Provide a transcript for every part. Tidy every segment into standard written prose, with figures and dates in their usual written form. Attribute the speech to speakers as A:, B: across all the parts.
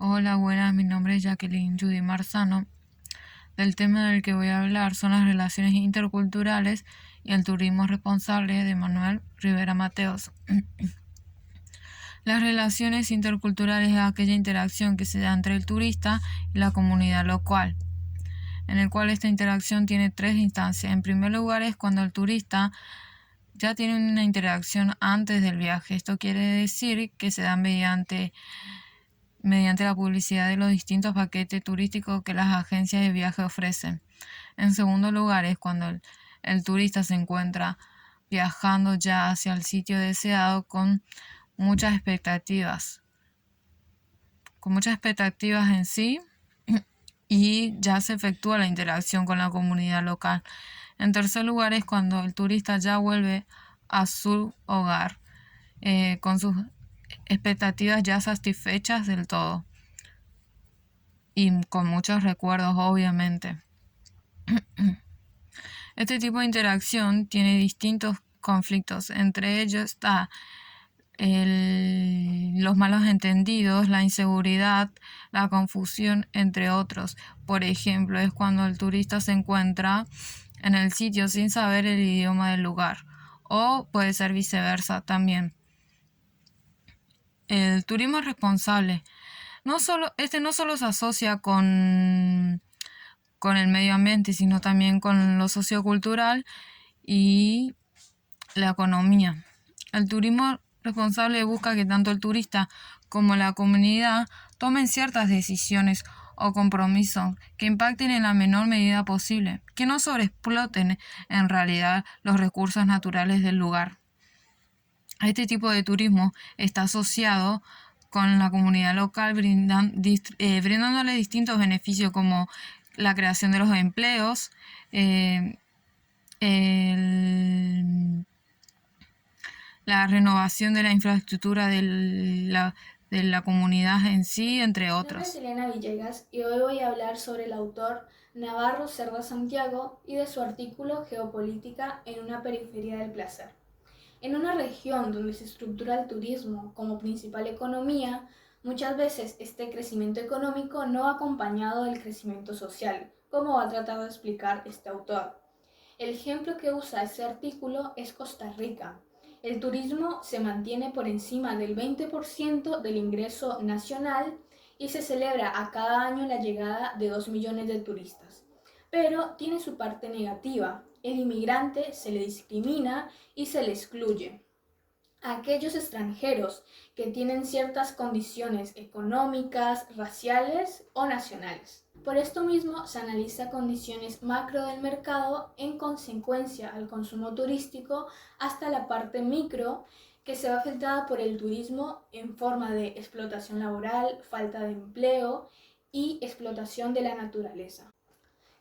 A: Hola, buenas, mi nombre es Jacqueline Judy Marzano. Del tema del que voy a hablar son las relaciones interculturales y el turismo responsable de Manuel Rivera Mateos. Las relaciones interculturales es aquella interacción que se da entre el turista y la comunidad local, en el cual esta interacción tiene tres instancias. En primer lugar es cuando el turista ya tiene una interacción antes del viaje. Esto quiere decir que se da mediante la publicidad de los distintos paquetes turísticos que las agencias de viaje ofrecen. En segundo lugar es cuando el turista se encuentra viajando ya hacia el sitio deseado con muchas expectativas en sí, y ya se efectúa la interacción con la comunidad local. En tercer lugar es cuando el turista ya vuelve a su hogar con sus expectativas ya satisfechas del todo y con muchos recuerdos, obviamente. Este tipo de interacción tiene distintos conflictos. Entre ellos está los malos entendidos, la inseguridad, la confusión, entre otros. Por ejemplo, es cuando el turista se encuentra en el sitio sin saber el idioma del lugar, o puede ser viceversa también. El turismo responsable no solo se asocia con el medio ambiente, sino también con lo sociocultural y la economía. El turismo responsable busca que tanto el turista como la comunidad tomen ciertas decisiones o compromisos que impacten en la menor medida posible, que no sobreexploten en realidad los recursos naturales del lugar. Este tipo de turismo está asociado con la comunidad local, brindándole distintos beneficios como la creación de los empleos, la renovación de la infraestructura de la comunidad en sí, entre
B: Mi nombre es
A: otros.
B: Elena Villegas y hoy voy a hablar sobre el autor Navarro Cerda Santiago y de su artículo Geopolítica en una periferia del placer. En una región donde se estructura el turismo como principal economía, muchas veces este crecimiento económico no va acompañado del crecimiento social, como va a tratar de explicar este autor. El ejemplo que usa este artículo es Costa Rica. El turismo se mantiene por encima del 20% del ingreso nacional y se celebra a cada año la llegada de 2 millones de turistas. Pero tiene su parte negativa. El inmigrante se le discrimina y se le excluye a aquellos extranjeros que tienen ciertas condiciones económicas, raciales o nacionales. Por esto mismo se analiza condiciones macro del mercado en consecuencia al consumo turístico hasta la parte micro que se ve afectada por el turismo en forma de explotación laboral, falta de empleo y explotación de la naturaleza.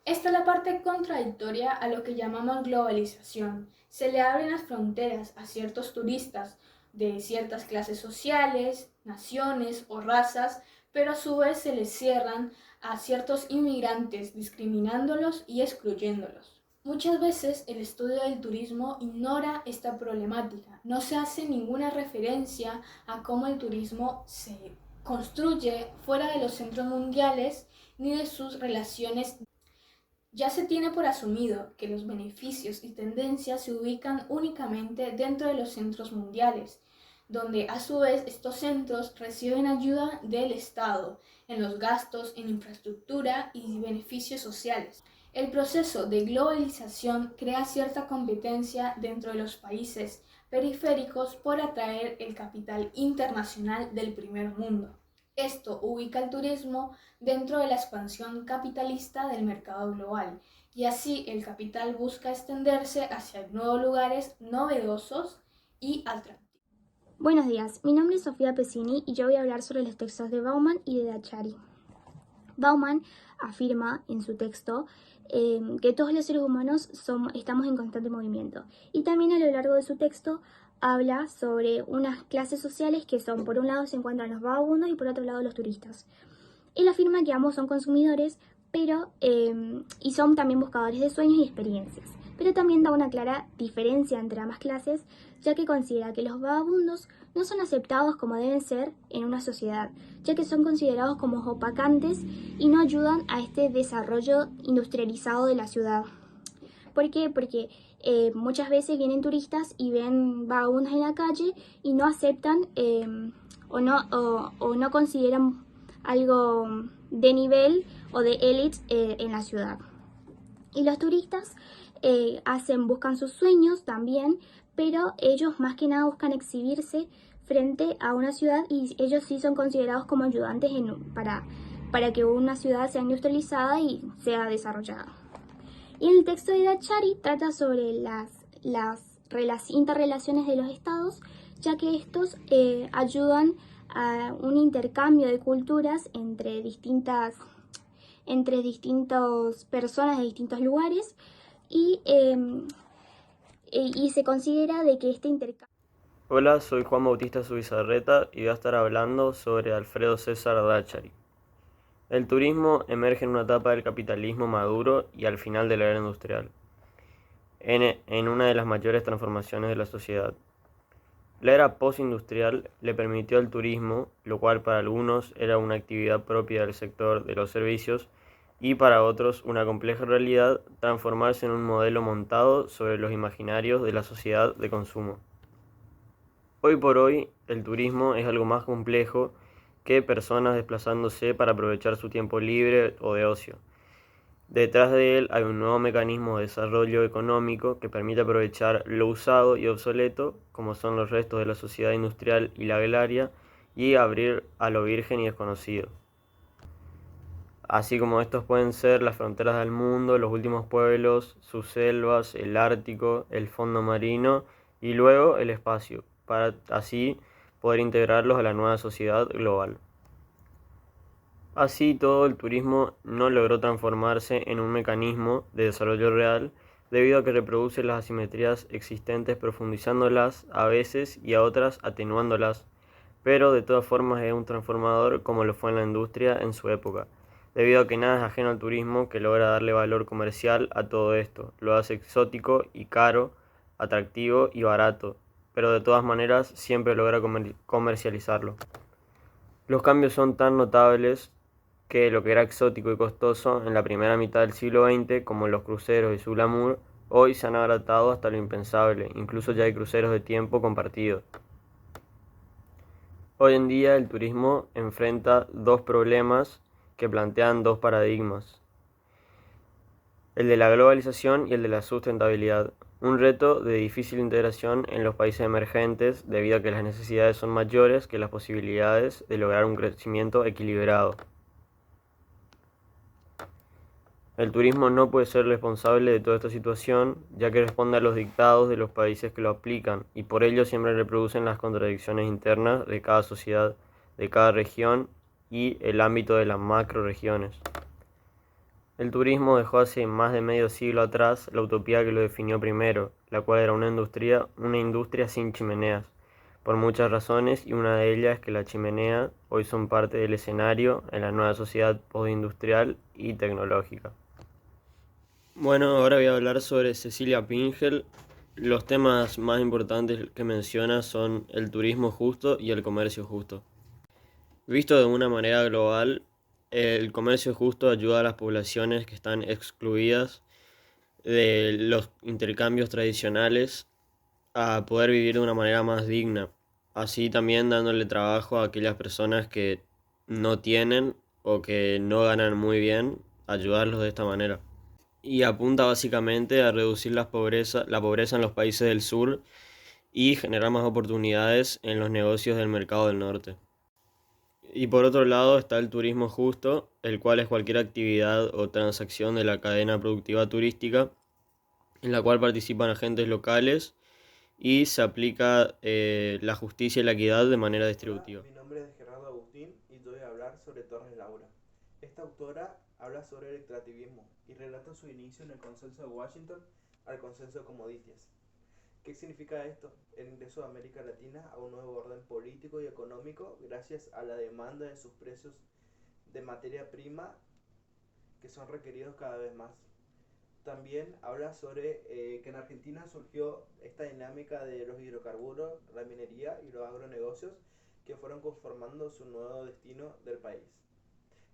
B: Esta es la parte contradictoria a lo que llamamos globalización. Se le abren las fronteras a ciertos turistas de ciertas clases sociales, naciones o razas, pero a su vez se les cierran a ciertos inmigrantes, discriminándolos y excluyéndolos. Muchas veces el estudio del turismo ignora esta problemática. No se hace ninguna referencia a cómo el turismo se construye fuera de los centros mundiales ni de sus relaciones. Ya se tiene por asumido que los beneficios y tendencias se ubican únicamente dentro de los centros mundiales, donde a su vez estos centros reciben ayuda del Estado en los gastos en infraestructura y beneficios sociales. El proceso de globalización crea cierta competencia dentro de los países periféricos por atraer el capital internacional del primer mundo. Esto ubica el turismo dentro de la expansión capitalista del mercado global y así el capital busca extenderse hacia nuevos lugares novedosos y atractivos.
C: Buenos días, mi nombre es Sofía Pesini y yo voy a hablar sobre los textos de Bauman y de Dachary. Bauman afirma en su texto que todos los seres humanos estamos en constante movimiento, y también a lo largo de su texto habla sobre unas clases sociales que son, por un lado se encuentran los vagabundos y por otro lado los turistas. Él afirma que ambos son consumidores, y son también buscadores de sueños y experiencias, pero también da una clara diferencia entre ambas clases, ya que considera que los vagabundos no son aceptados como deben ser en una sociedad, ya que son considerados como opacantes y no ayudan a este desarrollo industrializado de la ciudad. ¿Por qué? Porque muchas veces vienen turistas y ven vagabundos en la calle y no aceptan o no consideran algo de nivel o de élite en la ciudad. Y los turistas buscan sus sueños también, pero ellos más que nada buscan exhibirse frente a una ciudad y ellos sí son considerados como ayudantes para que una ciudad sea industrializada y sea desarrollada. Y el texto de Dachary trata sobre las interrelaciones de los estados, ya que estos ayudan a un intercambio de culturas entre distintas personas de distintos lugares y se considera de que este intercambio...
D: Hola, soy Juan Bautista Zubizarreta y voy a estar hablando sobre Alfredo César Dachary. El turismo emerge en una etapa del capitalismo maduro y al final de la era industrial, en una de las mayores transformaciones de la sociedad. La era postindustrial le permitió al turismo, lo cual para algunos era una actividad propia del sector de los servicios y para otros una compleja realidad, transformarse en un modelo montado sobre los imaginarios de la sociedad de consumo. Hoy por hoy, el turismo es algo más complejo que personas desplazándose para aprovechar su tiempo libre o de ocio. Detrás de él hay un nuevo mecanismo de desarrollo económico que permite aprovechar lo usado y obsoleto, como son los restos de la sociedad industrial y la agraria, y abrir a lo virgen y desconocido. Así como estos pueden ser las fronteras del mundo, los últimos pueblos, sus selvas, el Ártico, el fondo marino y luego el espacio, para así poder integrarlos a la nueva sociedad global. Así todo, el turismo no logró transformarse en un mecanismo de desarrollo real debido a que reproduce las asimetrías existentes profundizándolas a veces y a otras atenuándolas, pero de todas formas es un transformador como lo fue en la industria en su época, debido a que nada es ajeno al turismo que logra darle valor comercial a todo esto, lo hace exótico y caro, atractivo y barato, pero de todas maneras siempre logra comercializarlo. Los cambios son tan notables que lo que era exótico y costoso en la primera mitad del siglo XX, como los cruceros y su glamour, hoy se han abaratado hasta lo impensable, incluso ya hay cruceros de tiempo compartido. Hoy en día el turismo enfrenta dos problemas que plantean dos paradigmas: el de la globalización y el de la sustentabilidad, un reto de difícil integración en los países emergentes debido a que las necesidades son mayores que las posibilidades de lograr un crecimiento equilibrado. El turismo no puede ser responsable de toda esta situación, ya que responde a los dictados de los países que lo aplican, y por ello siempre reproducen las contradicciones internas de cada sociedad, de cada región y el ámbito de las macrorregiones. El turismo dejó hace más de medio siglo atrás la utopía que lo definió primero, la cual era una industria sin chimeneas, por muchas razones, y una de ellas es que la chimenea hoy son parte del escenario en la nueva sociedad postindustrial y tecnológica. Bueno, ahora voy a hablar sobre Cecilia Pingel. Los temas más importantes que menciona son el turismo justo y el comercio justo. Visto de una manera global, el comercio justo ayuda a las poblaciones que están excluidas de los intercambios tradicionales a poder vivir de una manera más digna. Así también dándole trabajo a aquellas personas que no tienen o que no ganan muy bien, ayudarlos de esta manera. Y apunta básicamente a reducir la pobreza en los países del sur y generar más oportunidades en los negocios del mercado del norte. Y por otro lado está el turismo justo, el cual es cualquier actividad o transacción de la cadena productiva turística en la cual participan agentes locales y se aplica la justicia y la equidad de manera distributiva.
E: Mi nombre es Gerardo Agustín y yo voy a hablar sobre Torres Laura. Esta autora habla sobre el extractivismo y relata su inicio en el Consenso de Washington al Consenso de Comoditias. ¿Qué significa esto? El ingreso de América Latina a un nuevo orden político y económico gracias a la demanda de sus precios de materia prima que son requeridos cada vez más. También habla sobre que en Argentina surgió esta dinámica de los hidrocarburos, la minería y los agronegocios que fueron conformando su nuevo destino del país.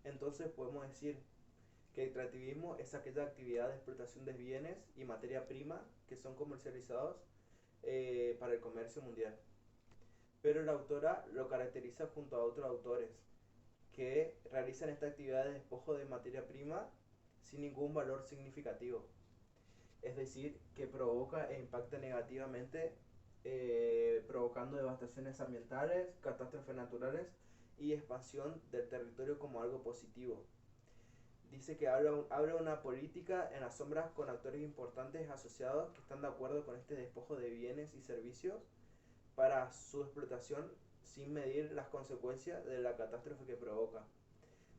E: Entonces podemos decir que el extractivismo es aquella actividad de explotación de bienes y materia prima que son comercializados para el comercio mundial. Pero la autora lo caracteriza junto a otros autores que realizan esta actividad de despojo de materia prima sin ningún valor significativo. Es decir, que provoca e impacta negativamente, provocando devastaciones ambientales, catástrofes naturales y expansión del territorio como algo positivo. Dice que habla una política en las sombras con actores importantes asociados que están de acuerdo con este despojo de bienes y servicios para su explotación sin medir las consecuencias de la catástrofe que provoca.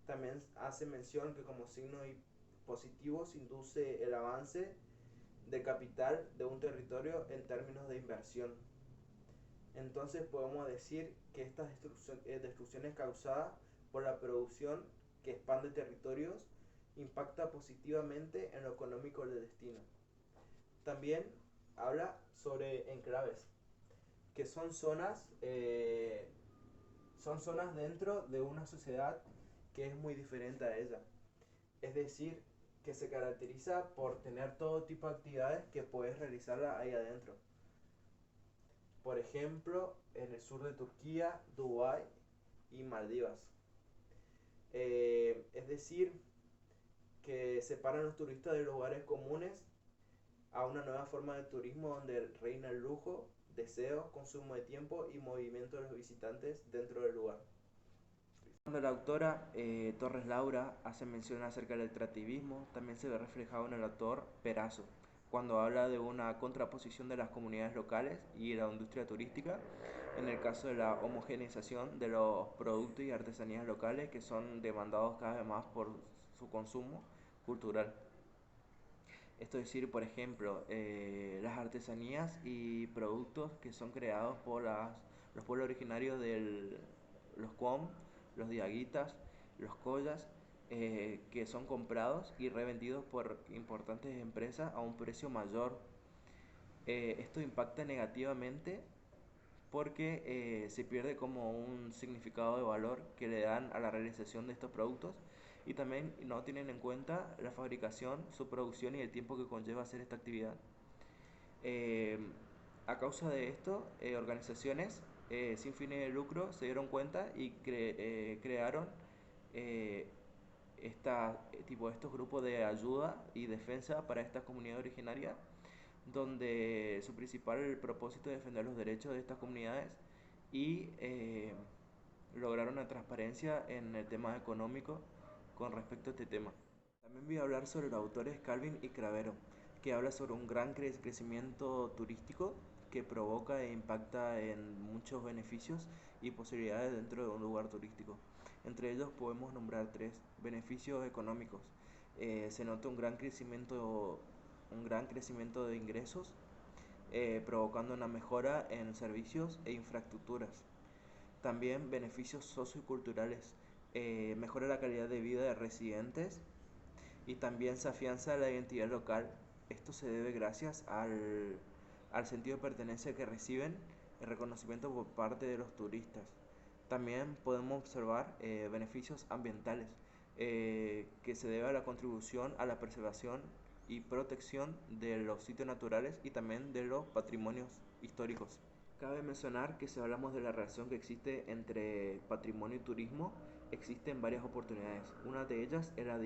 E: También hace mención que como signos positivos induce el avance de capital de un territorio en términos de inversión. Entonces podemos decir que esta destrucción es causada por la producción que expande territorios, impacta positivamente en lo económico del destino. También habla sobre enclaves, que son zonas dentro de una sociedad que es muy diferente a ella. Es decir, que se caracteriza por tener todo tipo de actividades que puedes realizar ahí adentro. Por ejemplo, en el sur de Turquía, Dubái y Maldivas. Es decir, que separan a los turistas de los lugares comunes a una nueva forma de turismo donde reina el lujo, deseo, consumo de tiempo y movimiento de los visitantes dentro del lugar. Cuando la autora Torres Laura hace mención acerca del extractivismo, también se ve reflejado en el autor Perazo, cuando habla de una contraposición de las comunidades locales y la industria turística, en el caso de la homogeneización de los productos y artesanías locales que son demandados cada vez más por su consumo cultural. Esto es decir, por ejemplo, las artesanías y productos que son creados por los pueblos originarios de los Qom, los Diaguitas, los Collas, que son comprados y revendidos por importantes empresas a un precio mayor. Esto impacta negativamente porque se pierde como un significado de valor que le dan a la realización de estos productos y también no tienen en cuenta la fabricación, su producción y el tiempo que conlleva hacer esta actividad. A causa de esto, organizaciones sin fines de lucro se dieron cuenta y crearon estos grupos de ayuda y defensa para esta comunidad originaria, donde su principal propósito es defender los derechos de estas comunidades y lograr una transparencia en el tema económico con respecto a este tema. También voy a hablar sobre los autores Calvin y Cravero, que habla sobre un gran crecimiento turístico que provoca e impacta en muchos beneficios y posibilidades dentro de un lugar turístico. Entre ellos podemos nombrar tres beneficios económicos. Se nota un gran crecimiento de ingresos, provocando una mejora en servicios e infraestructuras. También beneficios socioculturales, mejora la calidad de vida de residentes y también se afianza la identidad local. Esto se debe gracias al sentido de pertenencia que reciben, el reconocimiento por parte de los turistas. También podemos observar beneficios ambientales, que se debe a la contribución a la preservación y protección de los sitios naturales y también de los patrimonios históricos. Cabe mencionar que si hablamos de la relación que existe entre patrimonio y turismo, existen varias oportunidades. Una de ellas es la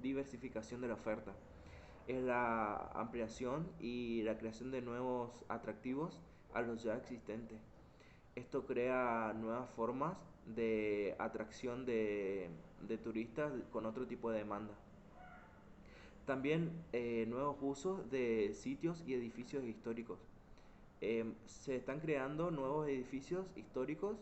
E: diversificación de la oferta, es la ampliación y la creación de nuevos atractivos a los ya existentes. Esto crea nuevas formas de atracción de turistas con otro tipo de demanda. También nuevos usos de sitios y edificios históricos. Se están creando nuevos edificios históricos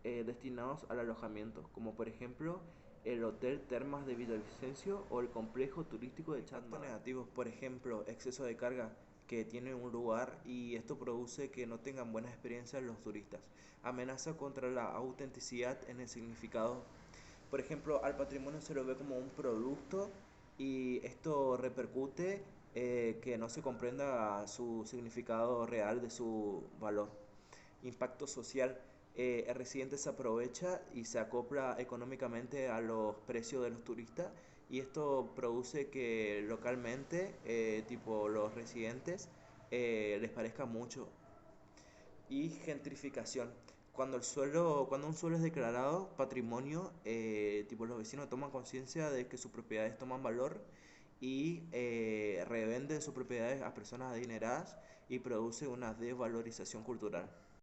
E: destinados al alojamiento, como por ejemplo el Hotel Termas de Villavicencio o el complejo turístico de Chatma. Negativos, por ejemplo, exceso de carga que tiene un lugar y esto produce que no tengan buenas experiencias los turistas. Amenaza contra la autenticidad en el significado. Por ejemplo, al patrimonio se lo ve como un producto y esto repercute que no se comprenda su significado real de su valor. Impacto social. El residente se aprovecha y se acopla económicamente a los precios de los turistas y esto produce que localmente, tipo los residentes, les parezca mucho. Y gentrificación. Cuando un suelo es declarado patrimonio, tipo los vecinos toman conciencia de que sus propiedades toman valor y revenden sus propiedades a personas adineradas y produce una desvalorización cultural.